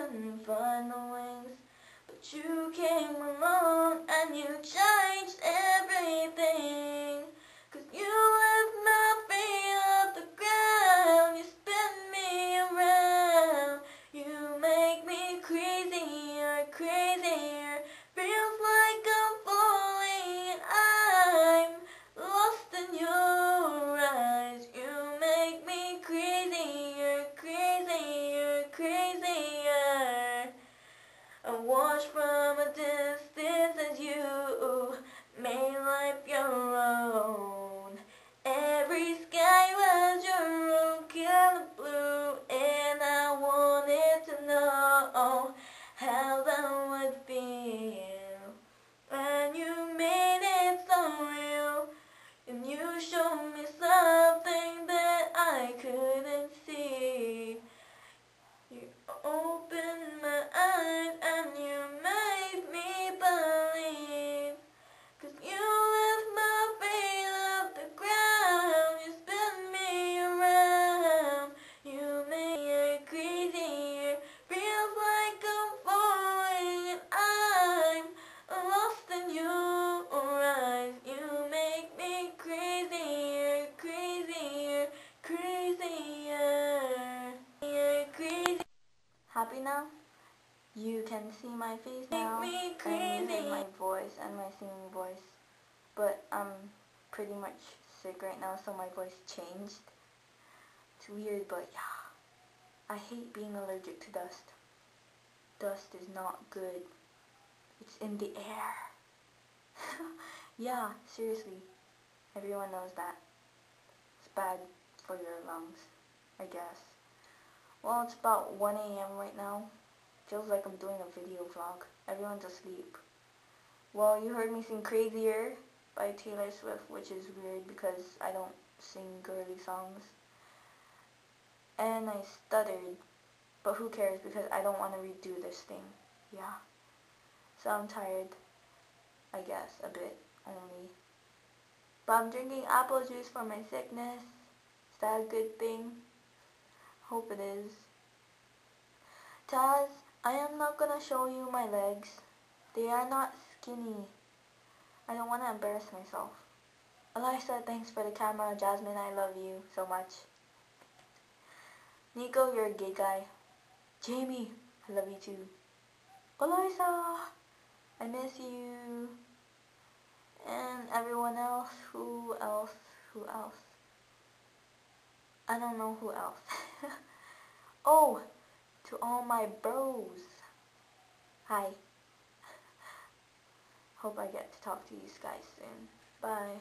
couldn't find the wings, but you came along and you changed everything. 'Cause you lift my feet off the ground, you spin me around, you make me crazier, crazier. Feels like I'm falling and I'm lost in your eyes. You make me crazier, crazier, crazier. I watch from a distance as you made life your own. Every sky was your own color blue, and I wanted to know how that would feel when you made it so real, and you showed me something that I couldn't see. You opened my eyes and you made me believe. 'Cause you lift my feet off the ground, you spin me around, you make me crazier. Feels like I'm falling and I'm lost in your eyes. You make me crazier, crazier, crazier, crazier. Happy now? You can see my face now, and you hear my voice and my singing voice. But I'm pretty much sick right now, so my voice changed. It's weird, but yeah. I hate being allergic to dust. Dust is not good. It's in the air. Yeah, seriously. Everyone knows that. It's bad for your lungs, I guess. Well, it's about 1 a.m. right now. Feels like I'm doing a video vlog. Everyone's asleep. Well, you heard me sing Crazier by Taylor Swift, which is weird because I don't sing girly songs. And I stuttered, but who cares because I don't want to redo this thing. Yeah. So I'm tired, I guess, a bit only. But I'm drinking apple juice for my sickness. Is that a good thing? Hope it is. Taz, I am not gonna show you my legs. They are not skinny. I don't want to embarrass myself. Elisa, thanks for the camera. Jasmine, I love you so much. Nico, you're a gay guy. Jamie, I love you too. Elisa, I miss you. And everyone else, who else? I don't know who else. Oh, to all my bros. Hi. Hope I get to talk to you guys soon. Bye.